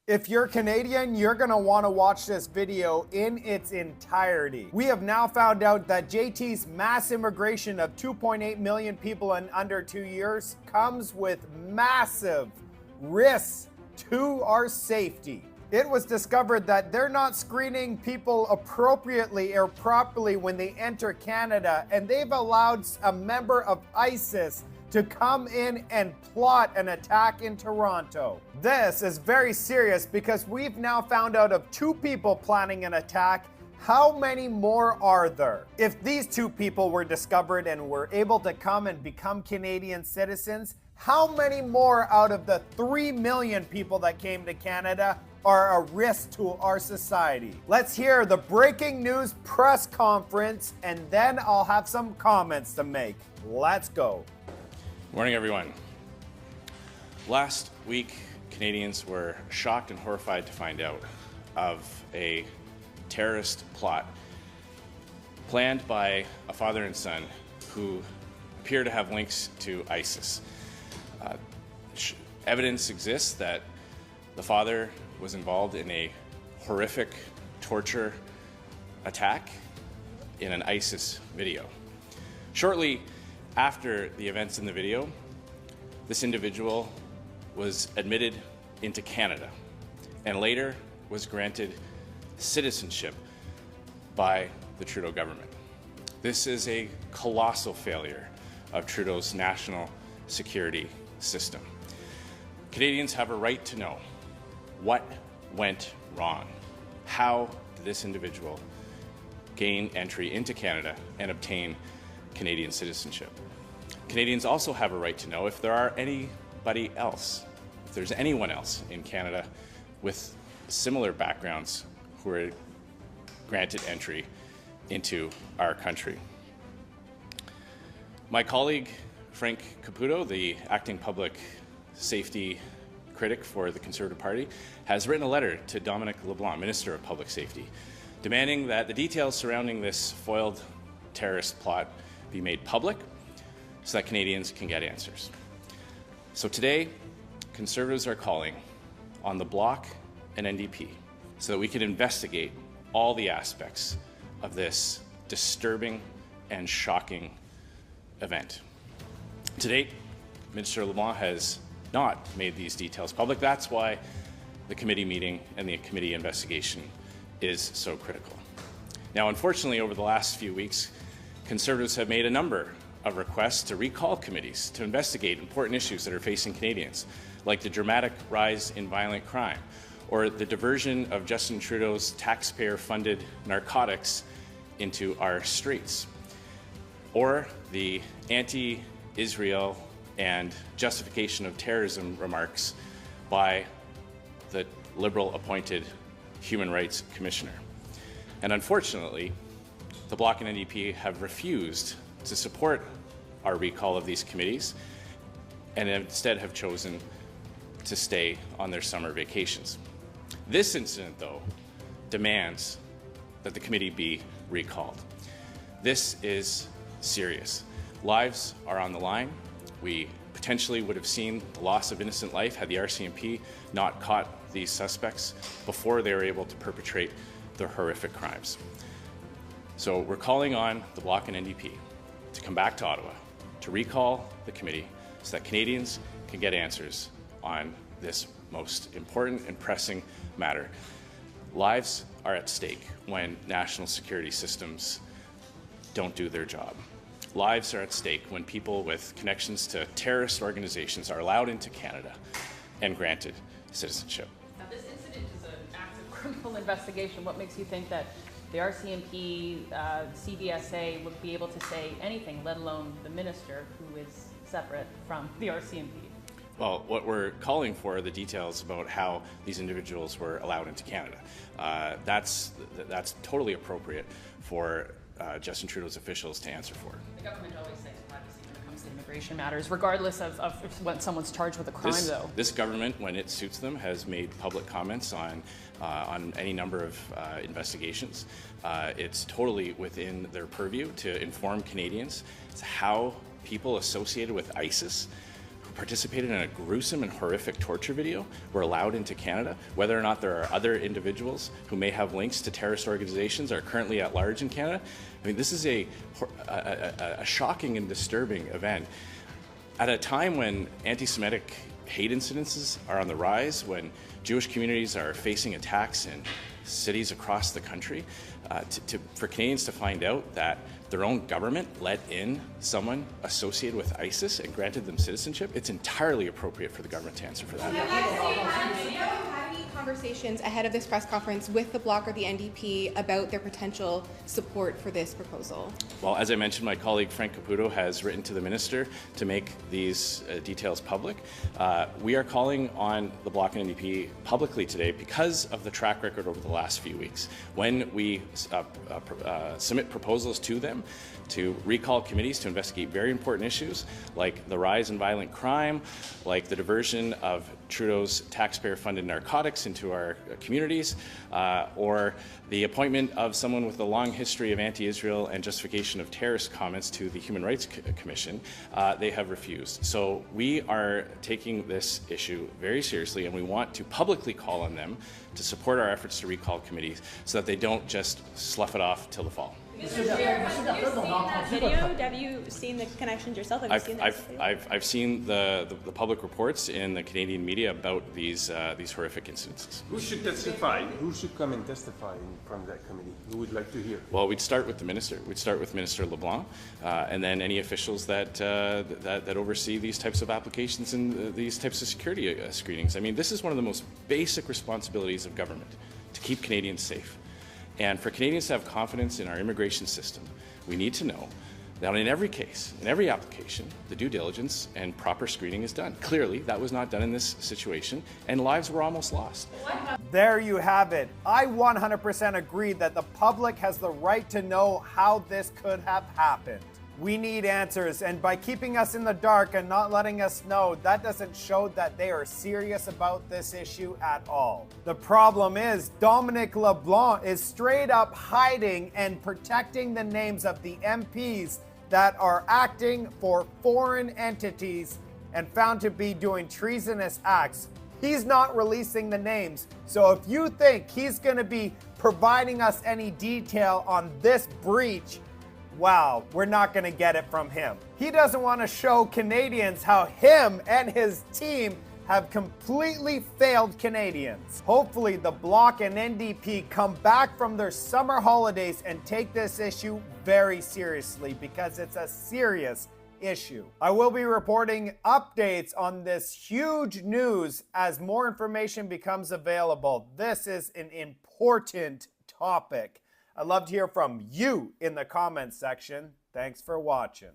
If you're Canadian, you're gonna wanna watch this video in its entirety. We have now found out that JT's mass immigration of 2.8 million people in under 2 years comes with massive risks to our safety. It was discovered that they're not screening people appropriately or properly when they enter Canada, and they've allowed a member of ISIS to come in and plot an attack in Toronto. This is very serious because we've now found out of 2 people planning an attack. How many more are there? If these 2 people were discovered and were able to come and become Canadian citizens, how many more out of the 3 million people that came to Canada are a risk to our society? Let's hear the breaking news press conference, and then I'll have some comments to make. Let's go. Morning, everyone. Last week, Canadians were shocked and horrified to find out of a terrorist plot planned by a father and son who appear to have links to ISIS. Evidence exists that the father was involved in a horrific torture attack in an ISIS video. Shortly after the events in the video, this individual was admitted into Canada and later was granted citizenship by the Trudeau government. This is a colossal failure of Trudeau's national security system. Canadians have a right to know what went wrong. How did this individual gain entry into Canada and obtain Canadian citizenship? Canadians also have a right to know if there are anybody else, if there's anyone else in Canada with similar backgrounds who are granted entry into our country. My colleague, Frank Caputo, the acting public safety critic for the Conservative Party, has written a letter to Dominic LeBlanc, Minister of Public Safety, demanding that the details surrounding this foiled terrorist plot be made public so that Canadians can get answers. So today, Conservatives are calling on the Bloc and NDP so that we can investigate all the aspects of this disturbing and shocking event. To date, Minister LeBlanc has not made these details public. That's why the committee meeting and the committee investigation is so critical. Now, unfortunately, over the last few weeks, Conservatives have made a number of requests to recall committees to investigate important issues that are facing Canadians, like the dramatic rise in violent crime, or the diversion of Justin Trudeau's taxpayer-funded narcotics into our streets, or the anti-Israel and justification of terrorism remarks by the Liberal-appointed Human Rights Commissioner. And unfortunately, the Bloc and NDP have refused to support our recall of these committees and instead have chosen to stay on their summer vacations. This incident, though, demands that the committee be recalled. This is serious. Lives are on the line. We potentially would have seen the loss of innocent life had the RCMP not caught these suspects before they were able to perpetrate their horrific crimes. So we're calling on the Bloc and NDP to come back to Ottawa, to recall the committee so that Canadians can get answers on this most important and pressing matter. Lives are at stake when national security systems don't do their job. Lives are at stake when people with connections to terrorist organizations are allowed into Canada and granted citizenship. Now, this incident is an active criminal investigation. What makes you think that the RCMP, CBSA would be able to say anything, let alone the minister, who is separate from the RCMP? Well, what we're calling for are the details about how these individuals were allowed into Canada. That's totally appropriate for Justin Trudeau's officials to answer for. The government always says privacy when it comes to immigration matters, regardless of when someone's charged with a crime, though. This government, when it suits them, has made public comments on any number of investigations. It's totally within their purview to inform Canadians as to how people associated with ISIS, who participated in a gruesome and horrific torture video were allowed into Canada, whether or not there are other individuals who may have links to terrorist organizations are currently at large in Canada. I mean, this is a shocking and disturbing event. At a time when anti-Semitic hate incidences are on the rise, when Jewish communities are facing attacks in cities across the country, for Canadians to find out that their own government let in someone associated with ISIS and granted them citizenship, it's entirely appropriate for the government to answer for that. Have you had any conversations ahead of this press conference with the Bloc or the NDP about their potential support for this proposal? Well, as I mentioned, my colleague Frank Caputo has written to the minister to make these details public. We are calling on the Bloc and NDP publicly today because of the track record over the last few weeks. When we submit proposals to them to recall committees to investigate very important issues like the rise in violent crime, like the diversion of Trudeau's taxpayer-funded narcotics into our communities, or the appointment of someone with a long history of anti-Israel and justification of terrorist comments to the Human Rights Commission, they have refused. So we are taking this issue very seriously, and we want to publicly call on them to support our efforts to recall committees so that they don't just slough it off till the fall. Mr. Chair, have you seen that video? Have you seen the connections yourself? Have you seen that video? I've seen the public reports in the Canadian media about these horrific incidences. Who should testify? Who should come and testify from that committee? Who would like to hear? Well, we'd start with the minister. We'd start with Minister LeBlanc, and then any officials that oversee these types of applications and these types of security screenings. I mean, this is one of the most basic responsibilities of government, to keep Canadians safe. And for Canadians to have confidence in our immigration system, we need to know that in every case, in every application, the due diligence and proper screening is done. Clearly, that was not done in this situation, and lives were almost lost. There you have it. I 100% agree that the public has the right to know how this could have happened. We need answers, and by keeping us in the dark and not letting us know, that doesn't show that they are serious about this issue at all. The problem is, Dominic LeBlanc is straight up hiding and protecting the names of the MPs that are acting for foreign entities and found to be doing treasonous acts. He's not releasing the names, so if you think he's going to be providing us any detail on this breach, wow, we're not going to get it from him. He doesn't want to show Canadians how him and his team have completely failed Canadians. Hopefully the Bloc and NDP come back from their summer holidays and take this issue very seriously, because it's a serious issue. I will be reporting updates on this huge news as more information becomes available. This is an important topic. I'd love to hear from you in the comments section. Thanks for watching.